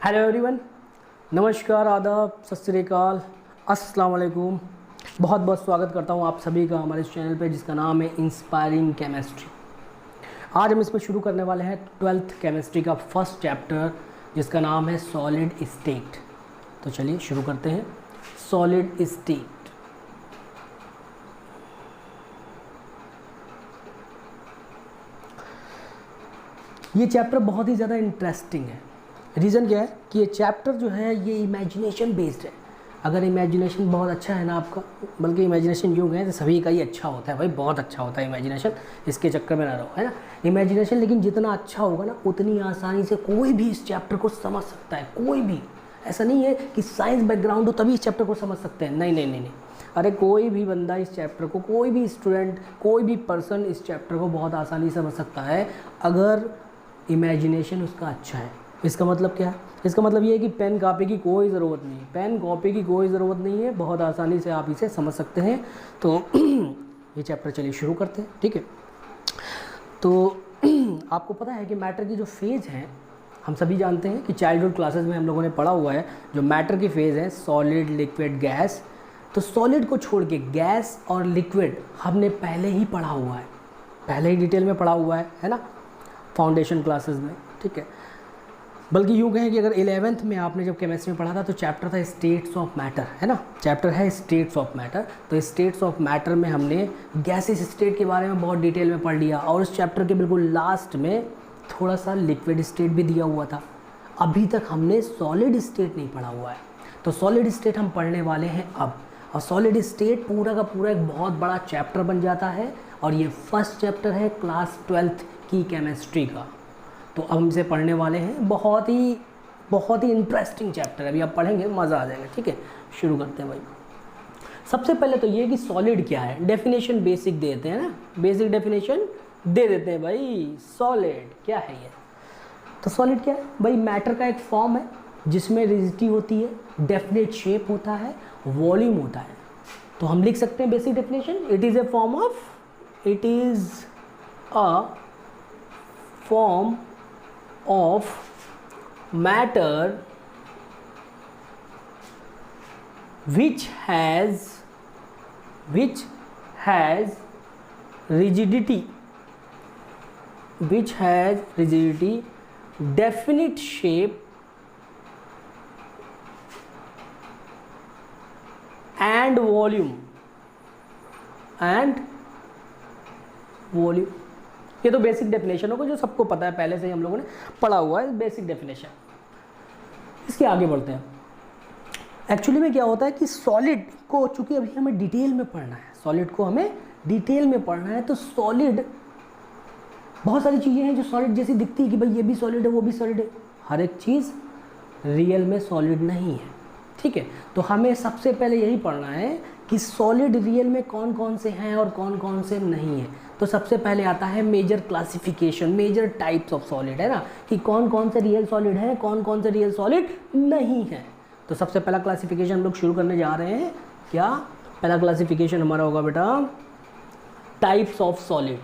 Hello everyone, नमस्कार, आदाब, सत श्री अकाल, अस्सलाम वालेकुम। बहुत बहुत स्वागत करता हूँ आप सभी का हमारे इस चैनल पे जिसका नाम है इंस्पायरिंग केमिस्ट्री। आज हम इसमें शुरू करने वाले हैं 12th केमिस्ट्री का फर्स्ट चैप्टर जिसका नाम है सॉलिड स्टेट। तो चलिए शुरू करते हैं। सॉलिड स्टेट, ये चैप्टर बहुत ही ज़्यादा इंटरेस्टिंग है। रीज़न क्या है कि ये चैप्टर जो है ये इमेजिनेशन बेस्ड है। अगर इमेजिनेशन बहुत अच्छा है ना आपका, बल्कि इमेजिनेशन यूँ कहें तो सभी का ही अच्छा होता है भाई, बहुत अच्छा होता है इमेजिनेशन, इसके चक्कर में ना रहो, है ना। इमेजिनेशन लेकिन जितना अच्छा होगा ना उतनी आसानी से कोई भी इस चैप्टर को समझ सकता है। कोई भी, ऐसा नहीं है कि साइंस बैकग्राउंड हो तभी इस चैप्टर को समझ सकते हैं, नहीं नहीं नहीं नहीं। अरे कोई भी बंदा इस चैप्टर को, कोई भी स्टूडेंट, कोई भी पर्सन इस चैप्टर को बहुत आसानी से समझ सकता है अगर इमेजिनेशन उसका अच्छा है। इसका मतलब क्या है? इसका मतलब ये है कि पेन कॉपी की कोई ज़रूरत नहीं है, पेन कॉपी की कोई ज़रूरत नहीं है, बहुत आसानी से आप इसे समझ सकते हैं। तो ये चैप्टर चलिए शुरू करते हैं, ठीक है। तो आपको पता है कि मैटर की जो फेज़ हैं, हम सभी जानते हैं कि चाइल्डहुड क्लासेस में हम लोगों ने पढ़ा हुआ है जो मैटर की फेज़ है, सॉलिड, लिक्विड, गैस। तो सॉलिड को छोड़ के गैस और लिक्विड हमने पहले ही पढ़ा हुआ है, पहले ही डिटेल में पढ़ा हुआ है ना, फाउंडेशन क्लासेस में, ठीक है। बल्कि यूँ कहें कि अगर 11th में आपने जब केमिस्ट्री में पढ़ा था तो चैप्टर था स्टेट्स ऑफ मैटर, है ना, चैप्टर है स्टेट्स ऑफ मैटर। तो स्टेट्स ऑफ मैटर में हमने गैसेस स्टेट के बारे में बहुत डिटेल में पढ़ लिया और उस चैप्टर के बिल्कुल लास्ट में थोड़ा सा लिक्विड स्टेट भी दिया हुआ था। अभी तक हमने सॉलिड स्टेट नहीं पढ़ा हुआ है, तो सॉलिड स्टेट हम पढ़ने वाले हैं अब। और सॉलिड स्टेट पूरा का पूरा एक बहुत बड़ा चैप्टर बन जाता है और ये फर्स्ट चैप्टर है क्लास 12th की केमिस्ट्री का। तो अब हम इसे पढ़ने वाले हैं, बहुत ही इंटरेस्टिंग चैप्टर है। अभी आप पढ़ेंगे मज़ा आ जाएगा, ठीक है। शुरू करते हैं भाई। सबसे पहले तो ये कि सॉलिड क्या है, डेफिनेशन बेसिक दे देते हैं ना, बेसिक डेफिनेशन दे देते हैं भाई। सॉलिड क्या है ये? तो सॉलिड क्या है भाई? मैटर का एक फॉर्म है जिसमें रिजिडिटी होती है, डेफिनेट शेप होता है, वॉल्यूम होता है। तो हम लिख सकते हैं basic definition, it is a form of matter which has rigidity, definite shape and volume ये तो बेसिक डेफिनेशन होगा जो सबको पता है, पहले से ही हम लोगों ने पढ़ा हुआ है बेसिक डेफिनेशन। इसके आगे बढ़ते हैं। एक्चुअली में क्या होता है कि सॉलिड को, चूंकि अभी हमें डिटेल में पढ़ना है, सॉलिड को हमें डिटेल में पढ़ना है, तो सॉलिड बहुत सारी चीज़ें हैं जो सॉलिड जैसी दिखती है कि भाई ये भी सॉलिड है वो भी सॉलिड है। हर एक चीज़ रियल में सॉलिड नहीं है, ठीक है। तो हमें सबसे पहले यही पढ़ना है कि सॉलिड रियल में कौन कौन से हैं और कौन कौन से नहीं हैं। तो सबसे पहले आता है major classification, major types of solid, है ना, कि कौन कौन से रियल सॉलिड है, कौन कौन से रियल सॉलिड नहीं है। तो सबसे पहला क्लासिफिकेशन हम लोग शुरू करने जा रहे हैं। क्या पहला क्लासिफिकेशन हमारा होगा बेटा? Types of solid.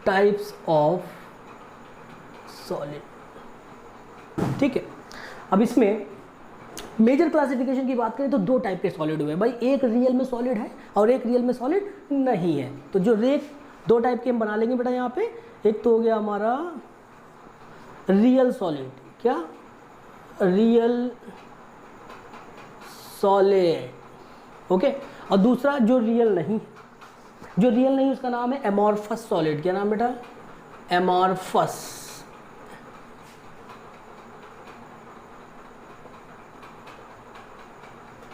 Types of solid, ठीक है। अब इसमें मेजर क्लासिफिकेशन की बात करें तो दो टाइप के सॉलिड हुए भाई, एक रियल में सॉलिड है और एक रियल में सॉलिड नहीं है। तो जो दो टाइप के हम बना लेंगे बेटा यहाँ पे। एक तो हो गया हमारा रियल सॉलिड, क्या? Real solid, okay. और दूसरा जो रियल नहीं उसका नाम है एमॉर्फस सॉलिड। क्या नाम बेटा? एमॉर्फस।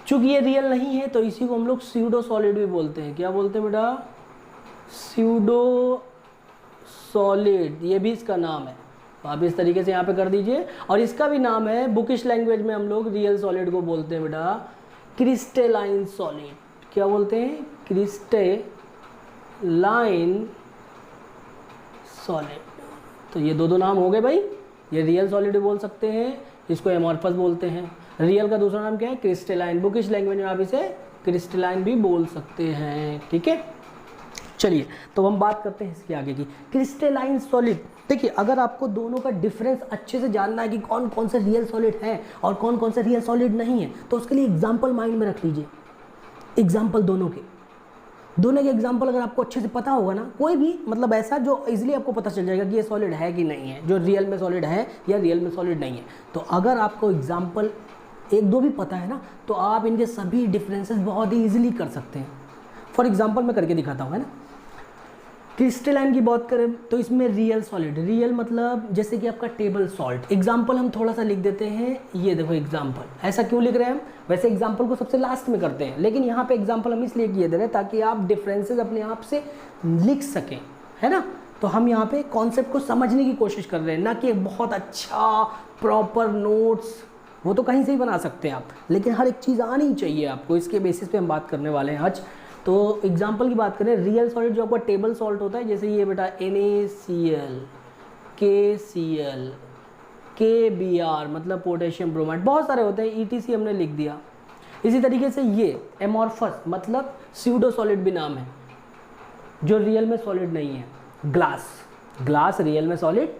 चूंकि ये रियल नहीं है तो इसी को हम लोग स्यूडो सॉलिड भी बोलते हैं। क्या बोलते हैं बेटा? स्यूडो सॉलिड, ये भी इसका नाम है। तो आप इस तरीके से यहाँ पे कर दीजिए। और इसका भी नाम है, बुकिश लैंग्वेज में हम लोग रियल सॉलिड को बोलते हैं बेटा क्रिस्टलाइन सॉलिड। क्या बोलते हैं? Crystalline solid. तो ये दो नाम हो गए भाई, ये रियल सॉलिड भी बोल सकते हैं, इसको एमॉर्फस बोलते हैं। रियल का दूसरा नाम क्या है? क्रिस्टलाइन। बुकिश लैंग्वेज में आप इसे क्रिस्टलाइन भी बोल सकते हैं, ठीक है। चलिए तो हम बात करते हैं इसके आगे की, क्रिस्टलाइन सॉलिड। देखिए अगर आपको दोनों का डिफरेंस अच्छे से जानना है कि कौन कौन से रियल सॉलिड है और कौन कौन से रियल सॉलिड नहीं है, तो उसके लिए एग्जाम्पल माइंड में रख लीजिए। एग्जाम्पल दोनों के एग्जाम्पल अगर आपको अच्छे से पता होगा ना, कोई भी मतलब ऐसा जो इजीली आपको पता चल जाएगा कि ये सॉलिड है कि नहीं है, जो रियल में सॉलिड है या रियल में सॉलिड नहीं है। तो अगर आपको एग्जाम्पल एक दो भी पता है ना, तो आप इनके सभी डिफरेंसेस बहुत ही ईजिली कर सकते हैं। फॉर एग्जाम्पल मैं करके दिखाता हूँ, है ना। क्रिस्टलाइन की बात करें तो इसमें रियल सॉलिड, रियल मतलब जैसे कि आपका टेबल सॉल्ट। एग्जाम्पल हम थोड़ा सा लिख देते हैं, ये देखो एग्जाम्पल। ऐसा क्यों लिख रहे हैं हम, वैसे एग्जाम्पल को सबसे लास्ट में करते हैं, लेकिन यहाँ पे एग्जाम्पल हम इसलिए किए दे रहे हैं ताकि आप डिफरेंसेस अपने आप से लिख सकें, है ना। तो हम यहाँ पे कॉन्सेप्ट को समझने की कोशिश कर रहे हैं, ना कि बहुत अच्छा प्रॉपर नोट्स, वो तो कहीं से ही बना सकते हैं आप, लेकिन हर एक चीज़ आनी चाहिए आपको। इसके बेसिस पे हम बात करने वाले हैं आज। तो एग्जांपल की बात करें, रियल सॉलिड जो आपका टेबल सॉल्ट होता है, जैसे ये बेटा NaCl, KCl, KBr मतलब पोटेशियम ब्रोमाइड, बहुत सारे होते हैं, ETC हमने लिख दिया। इसी तरीके से ये एमॉर्फस मतलब स्यूडो सॉलिड भी नाम है, जो रियल में सॉलिड नहीं है। ग्लास रियल में सॉलिड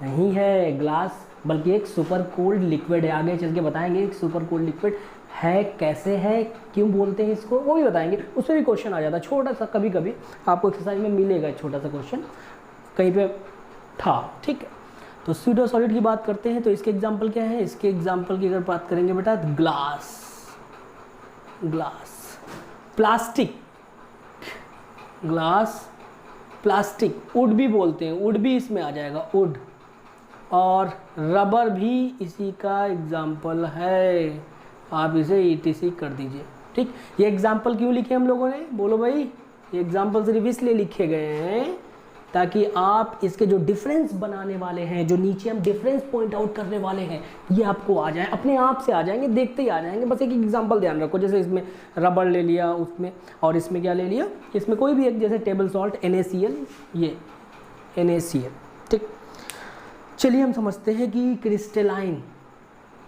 नहीं है, ग्लास बल्कि एक सुपर कोल्ड लिक्विड है। आगे चल के बताएंगे एक सुपर कोल्ड लिक्विड है, कैसे है, क्यों बोलते हैं इसको, वो भी बताएंगे। उस पर भी क्वेश्चन आ जाता है छोटा सा, कभी कभी आपको एक्सरसाइज में मिलेगा छोटा सा क्वेश्चन कहीं पे था, ठीक है। तो स्यूडो सॉलिड की बात करते हैं, तो इसके एग्जांपल क्या है। इसके एग्जांपल की अगर बात करेंगे बेटा, glass, plastic, glass, plastic, would भी बोलते हैं, वुड भी इसमें आ जाएगा, वुड। और रबर भी इसी का एग्जाम्पल है, आप इसे ETC कर दीजिए, ठीक। ये एग्जाम्पल क्यों लिखे हम लोगों ने, बोलो भाई। ये एग्जाम्पल सिर्फ इसलिए लिखे गए हैं ताकि आप इसके जो डिफरेंस बनाने वाले हैं, जो नीचे हम डिफरेंस पॉइंट आउट करने वाले हैं, ये आपको आ जाए, अपने आप से आ जाएंगे, देखते ही आ जाएंगे। बस एक एग्जाम्पल ध्यान रखो, जैसे इसमें रबर ले लिया, उसमें और इसमें क्या ले लिया, इसमें कोई भी एक, जैसे टेबल सॉल्ट NaCl, ये NaCl, ठीक। चलिए हम समझते हैं कि क्रिस्टलाइन,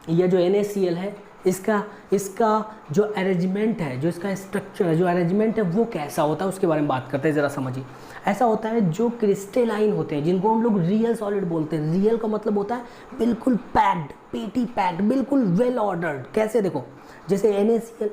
यह जो NaCl है, इसका जो अरेंजमेंट है, जो इसका स्ट्रक्चर है, जो अरेंजमेंट है, वो कैसा होता है, उसके बारे में बात करते हैं। ज़रा समझिए। ऐसा होता है जो क्रिस्टलाइन होते हैं, जिनको हम लोग रियल सॉलिड बोलते हैं। रियल का मतलब होता है बिल्कुल पैक्ड, पेटी पैक्ड, बिल्कुल वेल ऑर्डर्ड। कैसे, देखो जैसे NaCl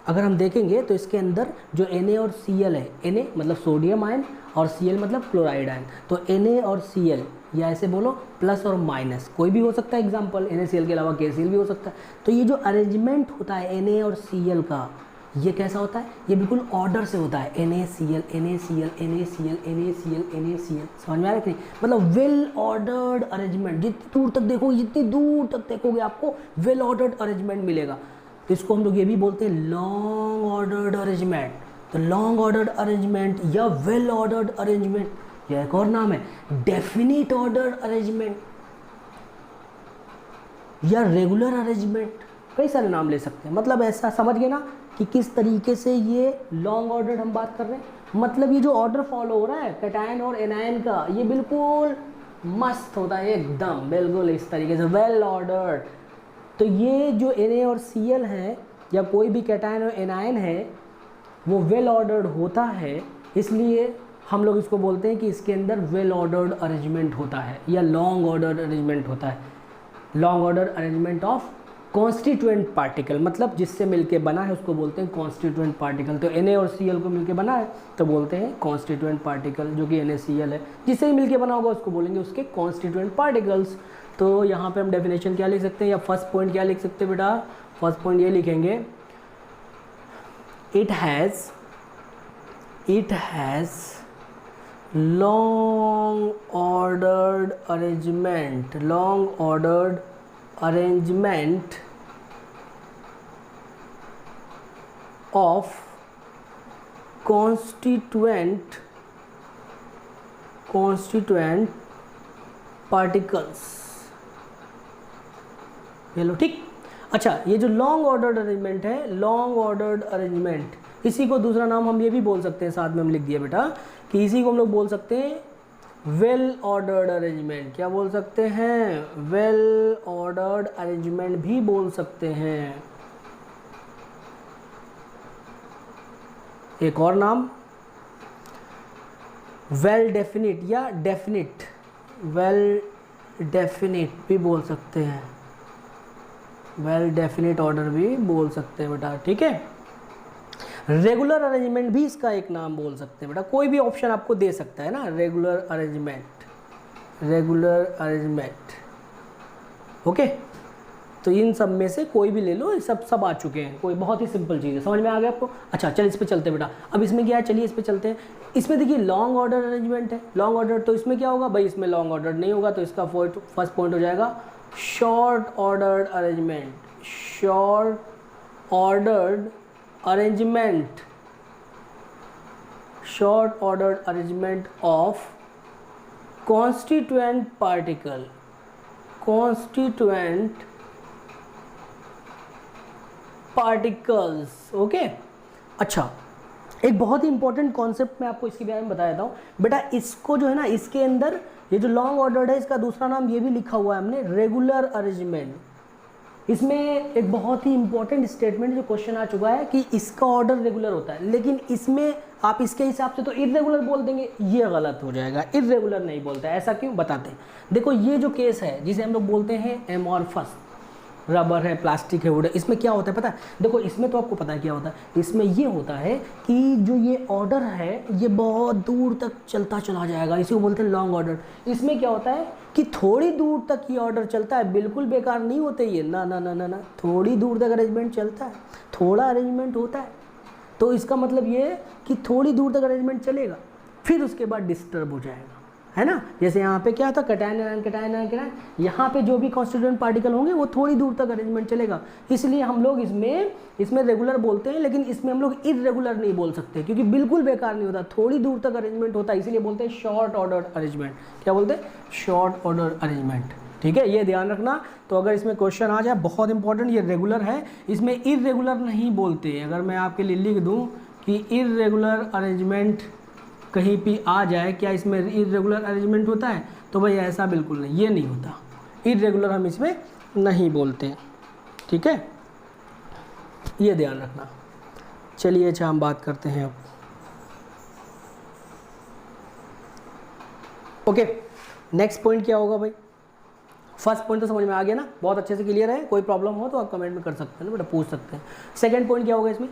अगर हम देखेंगे तो इसके अंदर जो Na और Cl है, Na मतलब सोडियम आयन और Cl मतलब क्लोराइड आयन, तो Na और Cl या ऐसे बोलो प्लस और माइनस, कोई भी हो सकता है एग्जाम्पल, NaCl के अलावा KCl भी हो सकता है। तो ये जो अरेंजमेंट होता है Na और Cl का, ये कैसा होता है, ये बिल्कुल ऑर्डर से होता है। NaCl, NaCl, NaCl, NaCl, NaCl, समझ में आ रहा है कि नहीं, मतलब वेल ऑर्डर्ड अरेंजमेंट। जितनी दूर तक देखोगे, जितनी दूर तक देखोगे आपको वेल ऑर्डर्ड अरेंजमेंट मिलेगा। तो इसको हम लोग ये भी बोलते हैं लॉन्ग ऑर्डर्ड अरेंजमेंट। तो लॉन्ग ऑर्डर्ड अरेंजमेंट या वेल ऑर्डर्ड अरेंजमेंट, या एक और नाम है डेफिनिट ऑर्डर अरेंजमेंट या रेगुलर अरेंजमेंट, कई सारे नाम ले सकते हैं। मतलब ऐसा समझ गए ना कि किस तरीके से ये लॉन्ग ऑर्डर हम बात कर रहे हैं। मतलब ये जो ऑर्डर फॉलो हो रहा है कैटायन और एनायन का, ये बिल्कुल मस्त होता है, एकदम बिल्कुल इस तरीके से वेल ऑर्डर्ड। तो ये जो Na और Cl है या कोई भी कैटायन और एनायन है, वो वेल ऑर्डर्ड होता है, इसलिए हम लोग इसको बोलते हैं कि इसके अंदर वेल ऑर्डर्ड अरेंजमेंट होता है या लॉन्ग ऑर्डर अरेंजमेंट होता है। Long order arrangement of constituent particle, मतलब जिससे मिलके बना है उसको बोलते हैं कॉन्स्टिट्यूएंट पार्टिकल। तो Na और Cl को मिलके बना है तो बोलते हैं कॉन्स्टिट्यूएंट पार्टिकल, जो कि NaCl है। जिससे ही मिलके बना होगा उसको बोलेंगे उसके कॉन्स्टिट्यूएंट पार्टिकल्स। तो यहाँ पे हम डेफिनेशन क्या लिख सकते हैं, या फर्स्ट पॉइंट क्या लिख सकते हैं बेटा, फर्स्ट पॉइंट ये लिखेंगे, it has long ordered arrangement of constituent particles। Hello, ठीक। अच्छा, ये जो लॉन्ग ऑर्डर्ड अरेंजमेंट है, लॉन्ग ऑर्डर्ड अरेंजमेंट, इसी को दूसरा नाम हम ये भी बोल सकते हैं, साथ में हम लिख दिया बेटा कि इसी को हम लोग बोल सकते हैं वेल ऑर्डर्ड अरेंजमेंट। क्या बोल सकते हैं, वेल ऑर्डर्ड अरेंजमेंट भी बोल सकते हैं। एक और नाम वेल डेफिनिट या डेफिनिट, वेल डेफिनिट भी बोल सकते हैं, वेल डेफिनिट ऑर्डर भी बोल सकते हैं बेटा, ठीक है। रेगुलर अरेंजमेंट भी इसका एक नाम बोल सकते हैं बेटा, कोई भी ऑप्शन आपको दे सकता है ना, regular arrangement, regular arrangement, okay. तो इन सब में से कोई भी ले लो, सब आ चुके हैं, कोई बहुत ही सिंपल चीज़ है, समझ में आ गया आपको। अच्छा चल इस पे चलते हैं बेटा, अब इसमें क्या है, चलिए इस पे चलते हैं। इसमें देखिए लॉन्ग ऑर्डर अरेंजमेंट है, लॉन्ग ऑर्डर, तो इसमें क्या होगा भाई, इसमें लॉन्ग ऑर्डर नहीं होगा, तो इसका फर्स्ट पॉइंट हो जाएगा short ordered arrangement, short ordered arrangement, short ordered arrangement of constituent particle, constituent particles, okay. अच्छा एक बहुत ही इंपॉर्टेंट कॉन्सेप्ट मैं आपको इसके बारे में बता देता हूँ बेटा, इसको जो है ना, इसके अंदर ये जो लॉन्ग ऑर्डर है, इसका दूसरा नाम ये भी लिखा हुआ है हमने, रेगुलर अरेंजमेंट। इसमें एक बहुत ही इंपॉर्टेंट स्टेटमेंट जो क्वेश्चन आ चुका है कि इसका ऑर्डर रेगुलर होता है, लेकिन इसमें आप इसके हिसाब से तो इर्रेगुलर बोल देंगे, ये गलत हो जाएगा, इर्रेगुलर नहीं बोलता है। ऐसा क्यों, बताते हैं। देखो ये जो केस है जिसे हम लोग बोलते हैं एमॉर्फस, रबर है, प्लास्टिक है, वुड है, इसमें क्या होता है पता है, देखो इसमें तो आपको पता है क्या होता है, इसमें ये होता है कि जो ये ऑर्डर है ये बहुत दूर तक चलता चला जाएगा, इसी को बोलते हैं लॉन्ग ऑर्डर। इसमें क्या होता है कि थोड़ी दूर तक ये ऑर्डर चलता है, बिल्कुल बेकार नहीं होते ये, ना ना ना ना ना, थोड़ी दूर तक अरेंजमेंट चलता है, थोड़ा अरेंजमेंट होता है, तो इसका मतलब ये है कि थोड़ी दूर तक अरेंजमेंट चलेगा, फिर उसके बाद डिस्टर्ब हो जाएगा, है ना। जैसे यहाँ पे क्या था, cation ion, cation ion, cation, यहाँ पे जो भी कॉन्स्टिट्यूएंट पार्टिकल होंगे वो थोड़ी दूर तक अरेंजमेंट चलेगा, इसलिए हम लोग इसमें रेगुलर बोलते हैं, लेकिन इसमें हम लोग इर्रेगुलर नहीं बोल सकते, क्योंकि बिल्कुल बेकार नहीं होता, थोड़ी दूर तक अरेंजमेंट होता है, इसीलिए बोलते हैं शॉर्ट ऑर्डर अरेंजमेंट। क्या बोलते हैं, शॉर्ट ऑर्डर अरेंजमेंट, ठीक है, ये ध्यान रखना। तो अगर इसमें क्वेश्चन आ जाए, बहुत इंपॉर्टेंट, ये रेगुलर है, इसमें इर्रेगुलर नहीं बोलते। अगर मैं आपके लिए लिख दूँ कि इर्रेगुलर अरेंजमेंट कहीं भी आ जाए, क्या इसमें इर्रेगुलर अरेंजमेंट होता है, तो भाई ऐसा बिल्कुल नहीं, ये नहीं होता, इर्रेगुलर हम इसमें नहीं बोलते, ठीक है, ये ध्यान रखना। चलिए अच्छा हम बात करते हैं अब, ओके। नेक्स्ट पॉइंट क्या होगा भाई, फर्स्ट पॉइंट तो समझ में आ गया ना, बहुत अच्छे से क्लियर है, कोई प्रॉब्लम हो तो आप कमेंट में कर सकते हैं ना बेटा, पूछ सकते हैं। सेकंड पॉइंट क्या होगा इसमें,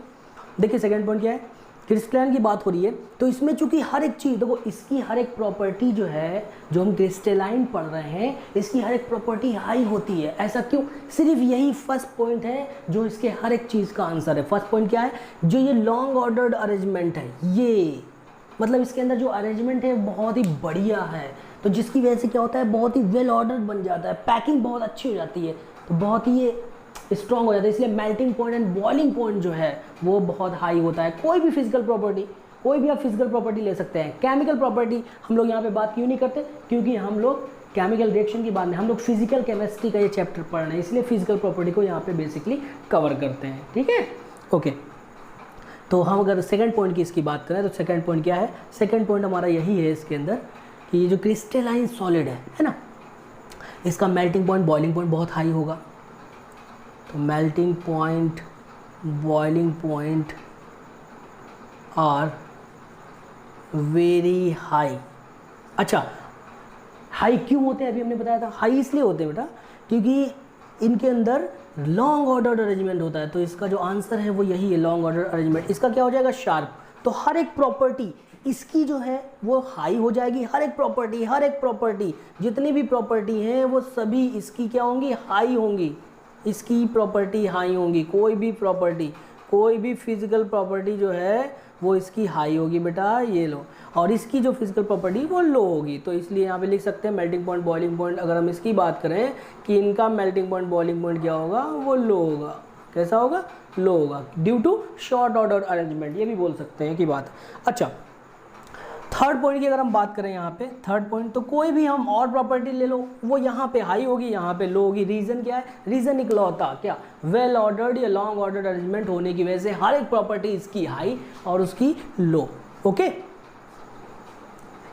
देखिए सेकंड पॉइंट क्या है, क्रिस्टलाइन की बात हो रही है, तो इसमें चूंकि हर एक चीज़, देखो इसकी हर एक प्रॉपर्टी जो है, जो हम क्रिस्टलाइन पढ़ रहे हैं, इसकी हर एक प्रॉपर्टी हाई होती है। ऐसा क्यों, सिर्फ यही फर्स्ट पॉइंट है जो इसके हर एक चीज़ का आंसर है। फर्स्ट पॉइंट क्या है, जो ये लॉन्ग ऑर्डर्ड अरेंजमेंट है, ये मतलब इसके अंदर जो अरेंजमेंट है बहुत ही बढ़िया है, तो जिसकी वजह से क्या होता है, बहुत ही वेल ऑर्डर्ड बन जाता है, पैकिंग बहुत अच्छी हो जाती है, तो बहुत ही ये स्ट्रॉन्ग हो जाता है, इसलिए melting point and boiling point जो है वो बहुत हाई होता है। कोई भी फिजिकल प्रॉपर्टी, कोई भी आप फिजिकल प्रॉपर्टी ले सकते हैं। केमिकल प्रॉपर्टी हम लोग यहाँ पे बात क्यों नहीं करते, क्योंकि हम लोग केमिकल रिएक्शन की बात नहीं, हम लोग फिजिकल केमिस्ट्री का ये चैप्टर पढ़ रहे हैं, इसलिए फिजिकल प्रॉपर्टी को यहाँ पे बेसिकली कवर करते हैं, ठीक है, ओके। तो हम अगर सेकंड पॉइंट की इसकी बात करें, तो सेकंड पॉइंट क्या है, सेकंड पॉइंट हमारा यही है इसके अंदर कि ये जो क्रिस्टलाइन सॉलिड है ना, इसका मेल्टिंग पॉइंट, बॉइलिंग पॉइंट बहुत हाई होगा। तो melting point, boiling point are very high. अच्छा, हाई क्यों होते हैं, अभी हमने बताया था, हाई इसलिए होते हैं बेटा क्योंकि इनके अंदर लॉन्ग ऑर्डर अरेंजमेंट होता है, तो इसका जो आंसर है वो यही है, लॉन्ग ऑर्डर अरेंजमेंट। इसका क्या हो जाएगा, शार्प। तो हर एक प्रॉपर्टी इसकी जो है वो हाई हो जाएगी, हर एक प्रॉपर्टी जितनी भी प्रॉपर्टी हैं वो सभी इसकी क्या होंगी, हाई होंगी, इसकी प्रॉपर्टी हाई होंगी। कोई भी प्रॉपर्टी, कोई भी फिजिकल प्रॉपर्टी जो है वो इसकी हाई होगी बेटा, ये लो, और इसकी जो फिजिकल प्रॉपर्टी वो लो होगी। तो इसलिए यहाँ पे लिख सकते हैं मेल्टिंग पॉइंट, बॉइलिंग पॉइंट, अगर हम इसकी बात करें कि इनका मेल्टिंग पॉइंट, बॉइलिंग पॉइंट क्या होगा, वो लो होगा। कैसा होगा, लो होगा, due to short order arrangement, ये भी बोल सकते हैं कि बात। अच्छा, थर्ड पॉइंट की अगर हम बात करें यहाँ पे, थर्ड पॉइंट, तो कोई भी हम और प्रॉपर्टी ले लो, वो यहाँ पे हाई होगी, यहाँ पे लो होगी। रीज़न क्या है, रीज़न इकलौता क्या, वेल ऑर्डर्ड या लॉन्ग ऑर्डर्ड अरेंजमेंट होने की वजह से हर एक प्रॉपर्टी इसकी हाई और उसकी लो, ओके।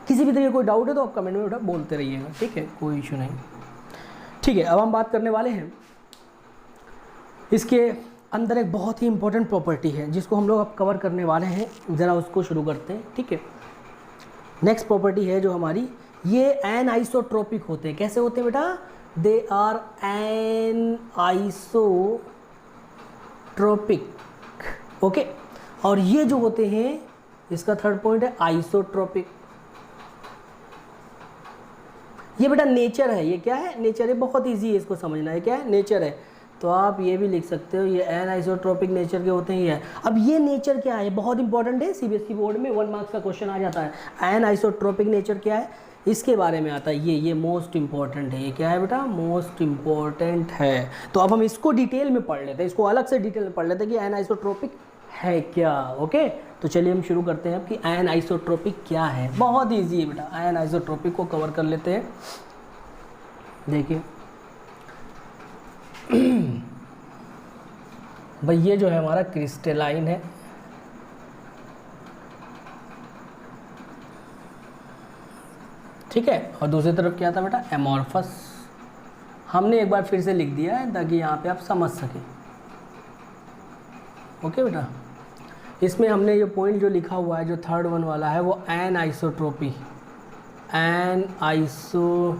किसी भी तरह का कोई डाउट है तो आप कमेंट में बोलते रहिएगा, ठीक है, कोई इशू नहीं, ठीक है। अब हम बात करने वाले हैं, इसके अंदर एक बहुत ही इंपॉर्टेंट प्रॉपर्टी है जिसको हम लोग अब कवर करने वाले हैं, ज़रा उसको शुरू करते हैं, ठीक है। नेक्स्ट प्रॉपर्टी है जो हमारी, ये एनआइसोट्रोपिक होते हैं। कैसे होते हैं बेटा? They are anisotropic, okay. और ये जो होते हैं, इसका थर्ड पॉइंट है आइसोट्रोपिक। ये बेटा नेचर है, ये क्या है? नेचर है, बहुत इजी है इसको समझना है। क्या है? नेचर है। तो आप ये भी लिख सकते हो, ये एनआइसोट्रोपिक नेचर के होते हैं ये है। अब ये नेचर क्या है? बहुत इंपॉर्टेंट है, सीबीएसई बोर्ड में 1 मार्क्स का क्वेश्चन आ जाता है। एनआइसोट्रोपिक नेचर क्या है, इसके बारे में आता है। ये मोस्ट इंपॉर्टेंट है। ये क्या है बेटा? मोस्ट इंपॉर्टेंट है। तो अब हम इसको डिटेल में पढ़ लेते हैं, इसको अलग से डिटेल में पढ़ लेते हैं कि एनआइसोट्रोपिक है क्या। ओके, तो चलिए हम शुरू करते हैं कि एनआइसोट्रोपिक क्या है। बहुत ईजी है बेटा, एनआइसोट्रोपिक को कवर कर लेते हैं। देखिए भाई, ये जो है हमारा क्रिस्टलाइन है, ठीक है। और दूसरी तरफ क्या था बेटा? एमॉर्फस। हमने एक बार फिर से लिख दिया है ताकि यहाँ पे आप समझ सकें। ओके बेटा, इसमें हमने ये पॉइंट जो लिखा हुआ है, जो थर्ड वन वाला है, वो एनआइसोट्रोपी, एनआइसोट्रोपिक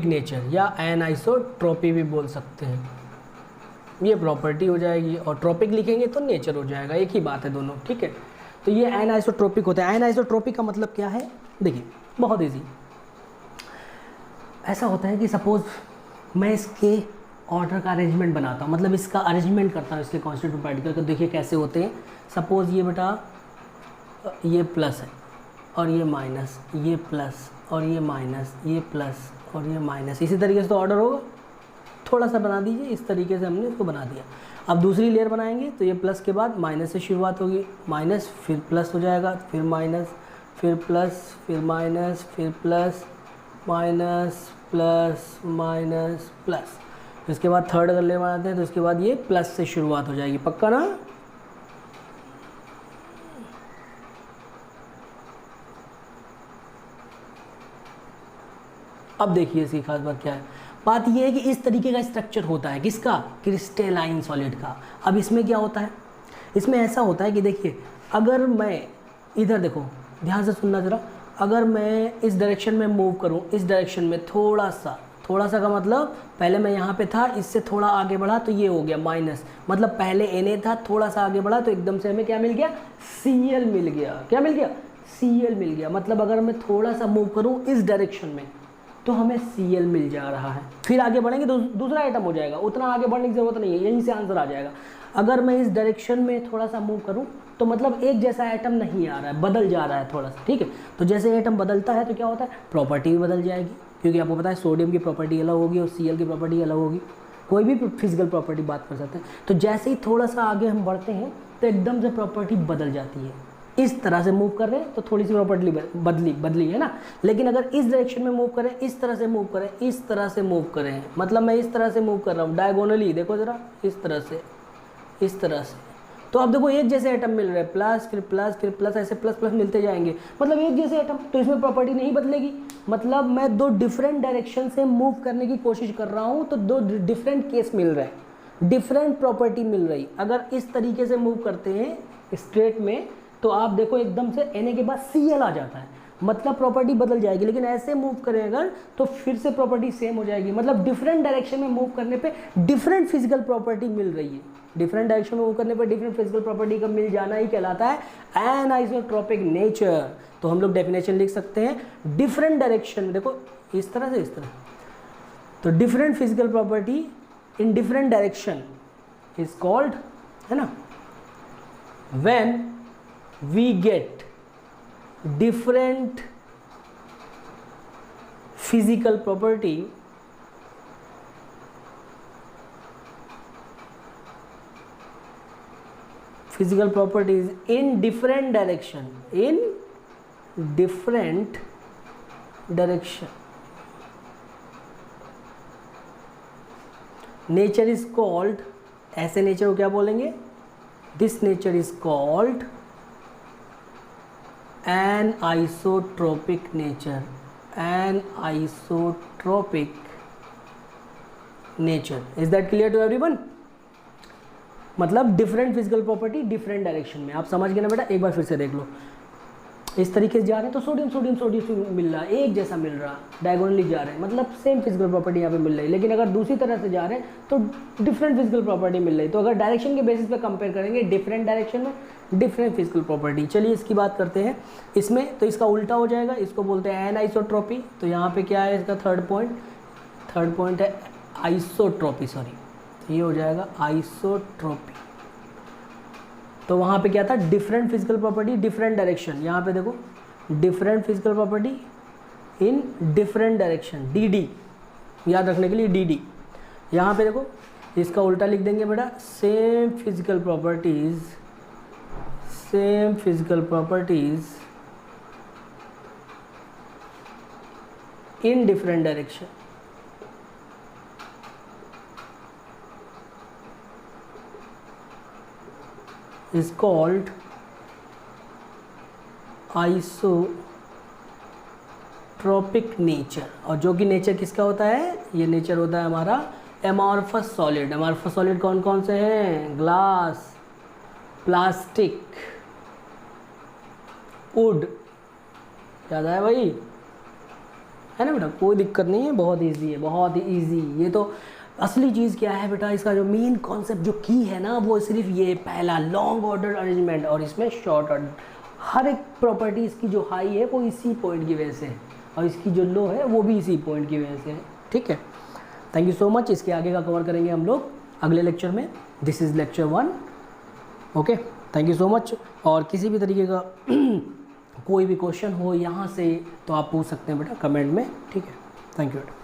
नेचर या एनआइसोट्रोपी भी बोल सकते हैं। ये प्रॉपर्टी हो जाएगी, और ट्रोपिक लिखेंगे तो नेचर हो जाएगा, एक ही बात है दोनों, ठीक है। तो ये एनआइसोट्रोपिक होता है। एनआइसोट्रोपिक का मतलब क्या है? देखिए बहुत इजी। ऐसा होता है कि सपोज मैं इसके ऑर्डर का अरेंजमेंट बनाता हूँ, मतलब इसका अरेंजमेंट करता हूँ इसके कॉन्स्टिट्यूटिव पार्टिकल। तो देखिए कैसे होते हैं। सपोज ये बेटा, ये प्लस है और ये माइनस, ये प्लस और ये माइनस, ये प्लस और ये माइनस, इसी तरीके से तो ऑर्डर होगा। थोड़ा सा बना दीजिए, इस तरीके से हमने इसको बना दिया। अब दूसरी लेयर बनाएंगे तो ये प्लस के बाद माइनस से शुरुआत होगी, माइनस फिर प्लस हो जाएगा, फिर माइनस, फिर प्लस, फिर माइनस, फिर plus, minus, plus, minus, plus. इसके बाद थर्ड अगर लेयर बनाते हैं तो इसके बाद ये प्लस से शुरुआत हो जाएगी। पक्का ना? अब देखिए इसकी खास बात क्या है। बात ये है कि इस तरीके का स्ट्रक्चर होता है किसका? क्रिस्टलाइन सॉलिड का। अब इसमें क्या होता है? इसमें ऐसा होता है कि देखिए, अगर मैं इधर, देखो ध्यान से सुनना ज़रा, अगर मैं इस डायरेक्शन में मूव करूं, इस डायरेक्शन में थोड़ा सा का मतलब पहले मैं यहाँ पे था, इससे थोड़ा आगे बढ़ा तो ये हो गया माइनस, मतलब पहले Na था, थोड़ा सा आगे बढ़ा तो एकदम से हमें क्या मिल गया? Cl मिल गया। क्या मिल गया? Cl मिल गया। मतलब अगर मैं थोड़ा सा मूव करूँ इस डायरेक्शन में तो हमें Cl मिल जा रहा है। फिर आगे बढ़ेंगे तो दूसरा आइटम हो जाएगा, उतना आगे बढ़ने की ज़रूरत नहीं है, यहीं से आंसर आ जाएगा। अगर मैं इस डायरेक्शन में थोड़ा सा मूव करूं तो मतलब एक जैसा आइटम नहीं आ रहा है, बदल जा रहा है थोड़ा सा, ठीक है। तो जैसे आइटम बदलता है तो क्या होता है? प्रॉपर्टी भी बदल जाएगी, क्योंकि आपको पता है सोडियम की प्रॉपर्टी अलग होगी और Cl की प्रॉपर्टी अलग होगी। कोई भी फिजिकल प्रॉपर्टी बात कर सकते हैं। तो जैसे ही थोड़ा सा आगे हम बढ़ते हैं तो एकदम से प्रॉपर्टी बदल जाती है। इस तरह से मूव कर रहे हैं तो थोड़ी सी प्रॉपर्टी बदली है ना। लेकिन अगर इस डायरेक्शन में मूव करें, इस तरह से मूव करें, इस तरह से मूव करें, मतलब मैं इस तरह से मूव कर रहा हूँ डायगोनली, देखो ज़रा, इस तरह से, इस तरह से, तो अब देखो एक जैसे एटम मिल रहे हैं, प्लस फिर प्लस फिर प्लस, ऐसे प्लस प्लस मिलते जाएंगे, मतलब एक जैसे एटम। तो इसमें प्रॉपर्टी नहीं बदलेगी। मतलब मैं दो डिफरेंट डायरेक्शन से मूव करने की कोशिश कर रहा हूँ तो दो डिफरेंट केस मिल रहे हैं, डिफरेंट प्रॉपर्टी मिल रही। अगर इस तरीके से मूव करते हैं स्ट्रेट में तो आप देखो एकदम से Na के बाद Cl आ जाता है, मतलब प्रॉपर्टी बदल जाएगी। लेकिन ऐसे मूव करें अगर तो फिर से प्रॉपर्टी सेम हो जाएगी। मतलब डिफरेंट डायरेक्शन में मूव करने पे डिफरेंट फिजिकल प्रॉपर्टी मिल रही है। डिफरेंट डायरेक्शन में मूव करने पर डिफरेंट फिजिकल प्रॉपर्टी का मिल जाना ही कहलाता है एनआइसोट्रोपिक नेचर। तो हम लोग डेफिनेशन लिख सकते हैं, डिफरेंट डायरेक्शन, देखो इस तरह से, इस तरह, तो different physical property in different direction is called, है ना, when we get different physical property properties in different direction, nature is called, ऐसे नेचर को क्या बोलेंगे? this nature is called anisotropic nature, anisotropic nature. Is that clear to everyone? मतलब different physical property different direction में। आप समझ गए ना बेटा? एक बार फिर से देख लो। इस तरीके से जा रहे हैं तो सोडियम सोडियम सोडियम मिल रहा है, एक जैसा मिल रहा है, डायगोनली जा रहे हैं, मतलब सेम फिजिकल प्रॉपर्टी यहाँ पे मिल रही है। लेकिन अगर दूसरी तरह से जा रहे हैं तो डिफरेंट फिजिकल प्रॉपर्टी मिल रही है। तो अगर डायरेक्शन के बेसिस पे कंपेयर करेंगे, डिफरेंट डायरेक्शन में डिफरेंट फिजिकल प्रॉपर्टी। चलिए इसकी बात करते हैं इसमें, तो इसका उल्टा हो जाएगा, इसको बोलते हैं एनआइसोट्रॉपी। तो यहाँ पे क्या है इसका थर्ड पॉइंट है आइसोट्रॉपी, सॉरी, तो ये हो जाएगा आइसोट्रॉपी। तो वहाँ पे क्या था, different physical property different direction. यहाँ पे देखो different physical property in different direction, D याद रखने के लिए डी। यहाँ पे देखो इसका उल्टा लिख देंगे बेटा, same physical properties in different direction. is called isotropic nature. और जो कि नेचर किसका होता है, ये नेचर होता है हमारा एमॉर्फस सॉलिड। एमॉर्फस सॉलिड कौन कौन से हैं, ग्लास, प्लास्टिक, वुड, याद आया भाई, है ना बेटा, कोई दिक्कत नहीं है, बहुत इजी है, बहुत ही इजी। ये तो असली चीज़ क्या है बेटा, इसका जो मेन कॉन्सेप्ट जो की है ना, वो सिर्फ ये पहला लॉन्ग ऑर्डर अरेंजमेंट और इसमें शॉर्ट ऑर्डर। हर एक प्रॉपर्टी इसकी जो हाई है वो इसी पॉइंट की वजह से है, और इसकी जो लो है वो भी इसी पॉइंट की वजह से है। ठीक है, थैंक यू सो मच। इसके आगे का कवर करेंगे हम लोग अगले लेक्चर में। This is lecture 1। Okay, thank you so much. और किसी भी तरीके का कोई भी क्वेश्चन हो यहाँ से तो आप पूछ सकते हैं बेटा कमेंट में। ठीक है, थैंक यू बेटा।